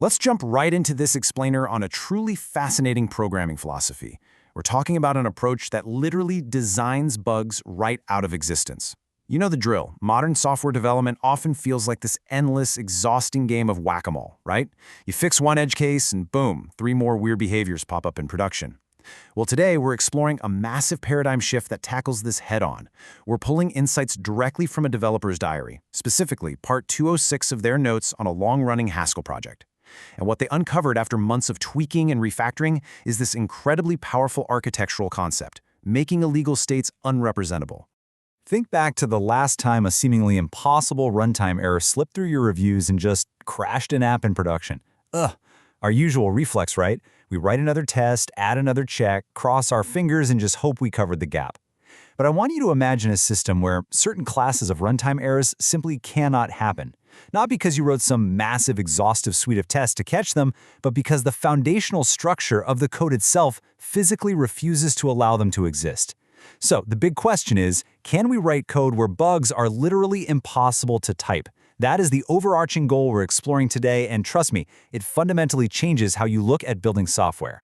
Let's jump right into this explainer on a truly fascinating programming philosophy. We're talking about an approach that literally designs bugs right out of existence. You know the drill. Modern software development often feels like this endless, exhausting game of whack-a-mole, right? You fix one edge case and boom, 3 more weird behaviors pop up in production. Well, today we're exploring a massive paradigm shift that tackles this head-on. We're pulling insights directly from a developer's diary, specifically part 206 of their notes on a long-running Haskell project. And what they uncovered after months of tweaking and refactoring is this incredibly powerful architectural concept, making illegal states unrepresentable. Think back to the last time a seemingly impossible runtime error slipped through your reviews and just crashed an app in production. Ugh, our usual reflex, right? We write another test, add another check, cross our fingers, and just hope we covered the gap. But I want you to imagine a system where certain classes of runtime errors simply cannot happen. Not because you wrote some massive exhaustive suite of tests to catch them, but because the foundational structure of the code itself physically refuses to allow them to exist. So the big question is, can we write code where bugs are literally impossible to type? That is the overarching goal we're exploring today, and trust me, it fundamentally changes how you look at building software.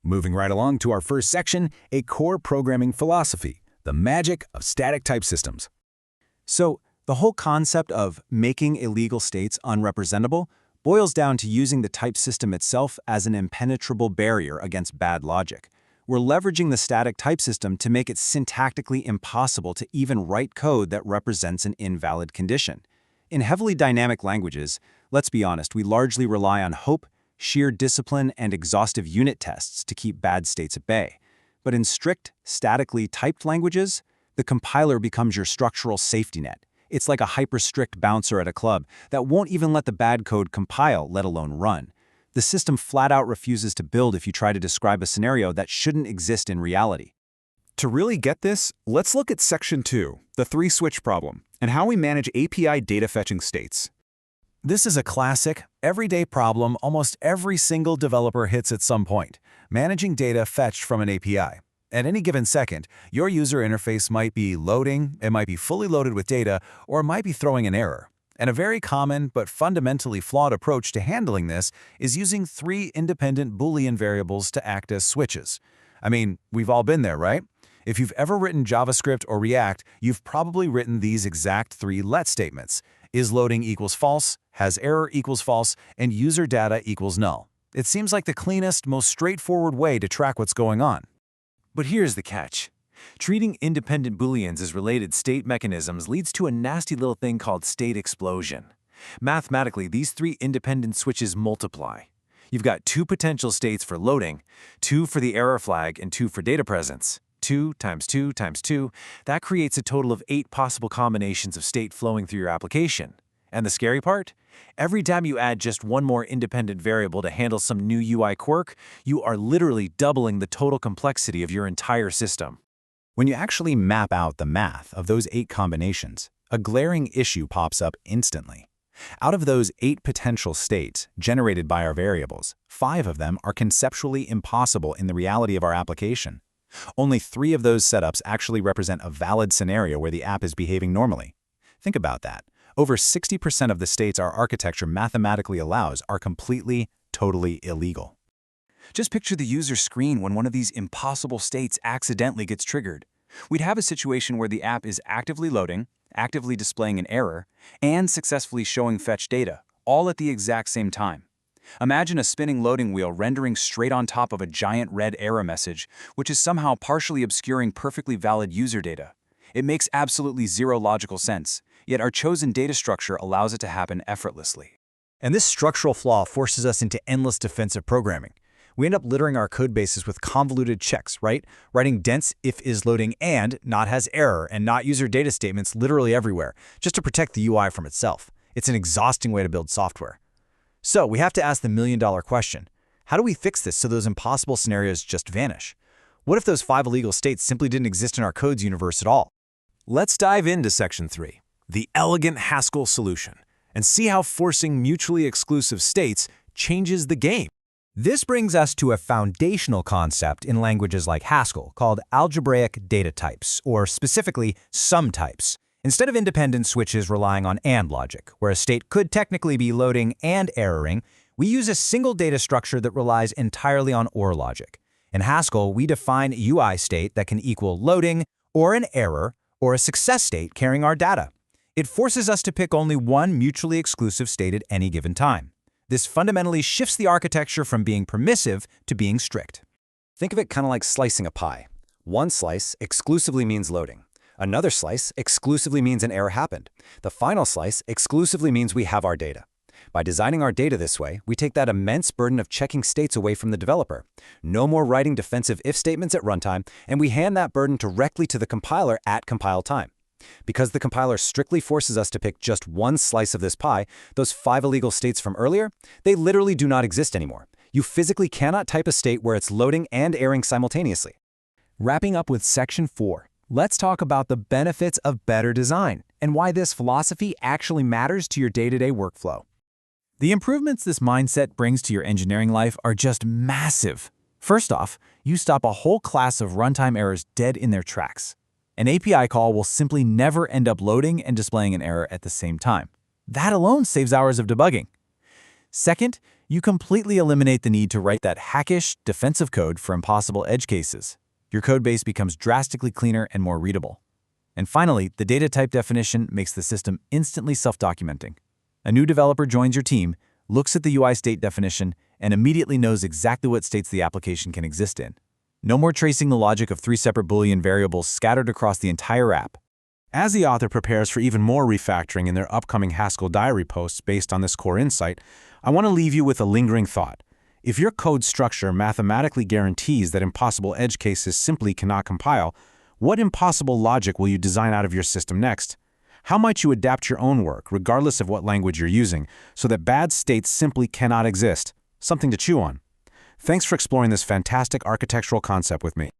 Moving right along to our first section, a core programming philosophy, the magic of static type systems. So, the whole concept of making illegal states unrepresentable boils down to using the type system itself as an impenetrable barrier against bad logic. We're leveraging the static type system to make it syntactically impossible to even write code that represents an invalid condition. In heavily dynamic languages, let's be honest, we largely rely on hope, sheer discipline, and exhaustive unit tests to keep bad states at bay. But in strict, statically typed languages, the compiler becomes your structural safety net. It's like a hyper-strict bouncer at a club that won't even let the bad code compile, let alone run. The system flat-out refuses to build if you try to describe a scenario that shouldn't exist in reality. To really get this, let's look at Section 2, the 3-switch problem, and how we manage API data fetching states. This is a classic, everyday problem almost every single developer hits at some point: managing data fetched from an API. At any given second, your user interface might be loading, it might be fully loaded with data, or it might be throwing an error. And a very common but fundamentally flawed approach to handling this is using 3 independent boolean variables to act as switches. I mean, we've all been there, right? If you've ever written JavaScript or React, you've probably written these exact 3 let statements: is loading equals false, has error equals false, and user data equals null. It seems like the cleanest, most straightforward way to track what's going on. But here's the catch. Treating independent booleans as related state mechanisms leads to a nasty little thing called state explosion. Mathematically, these 3 independent switches multiply. You've got 2 potential states for loading, 2 for the error flag, and 2 for data presence. 2 times 2 times 2, that creates a total of 8 possible combinations of state flowing through your application. And the scary part? Every time you add just 1 more independent variable to handle some new UI quirk, you are literally doubling the total complexity of your entire system. When you actually map out the math of those 8 combinations, a glaring issue pops up instantly. Out of those 8 potential states generated by our variables, 5 of them are conceptually impossible in the reality of our application. Only 3 of those setups actually represent a valid scenario where the app is behaving normally. Think about that. Over 60% of the states our architecture mathematically allows are completely, totally illegal. Just picture the user screen when one of these impossible states accidentally gets triggered. We'd have a situation where the app is actively loading, actively displaying an error, and successfully showing fetch data, all at the exact same time. Imagine a spinning loading wheel rendering straight on top of a giant red error message, which is somehow partially obscuring perfectly valid user data. It makes absolutely zero logical sense, yet our chosen data structure allows it to happen effortlessly. And this structural flaw forces us into endless defensive programming. We end up littering our code bases with convoluted checks, right? Writing dense if is loading and not has error and not user data statements literally everywhere, just to protect the UI from itself. It's an exhausting way to build software. So we have to ask the million-dollar question. How do we fix this so those impossible scenarios just vanish? What if those 5 illegal states simply didn't exist in our code's universe at all? Let's dive into Section 3, the elegant Haskell solution, and see how forcing mutually exclusive states changes the game. This brings us to a foundational concept in languages like Haskell called algebraic data types, or specifically sum types. Instead of independent switches relying on AND logic, where a state could technically be loading and erroring, We use a single data structure that relies entirely on OR logic. In Haskell, we define UI state that can equal loading, or an error, or a success state carrying our data. It forces us to pick only one mutually exclusive state at any given time. This fundamentally shifts the architecture from being permissive to being strict. Think of it kind of like slicing a pie. One slice exclusively means loading. Another slice exclusively means an error happened. The final slice exclusively means we have our data. By designing our data this way, we take that immense burden of checking states away from the developer. No more writing defensive if statements at runtime, and we hand that burden directly to the compiler at compile time. Because the compiler strictly forces us to pick just one slice of this pie, those 5 illegal states from earlier, they literally do not exist anymore. You physically cannot type a state where it's loading and erroring simultaneously. Wrapping up with Section 4, let's talk about the benefits of better design and why this philosophy actually matters to your day-to-day workflow. The improvements this mindset brings to your engineering life are just massive. First off, you stop a whole class of runtime errors dead in their tracks. An API call will simply never end up loading and displaying an error at the same time. That alone saves hours of debugging. Second, you completely eliminate the need to write that hackish, defensive code for impossible edge cases. Your codebase becomes drastically cleaner and more readable. And finally, the data type definition makes the system instantly self-documenting. A new developer joins your team, looks at the UI state definition, and immediately knows exactly what states the application can exist in. No more tracing the logic of 3 separate Boolean variables scattered across the entire app. As the author prepares for even more refactoring in their upcoming Haskell diary posts based on this core insight, I want to leave you with a lingering thought. If your code structure mathematically guarantees that impossible edge cases simply cannot compile, what impossible logic will you design out of your system next? How might you adapt your own work, regardless of what language you're using, so that bad states simply cannot exist? Something to chew on. Thanks for exploring this fantastic architectural concept with me.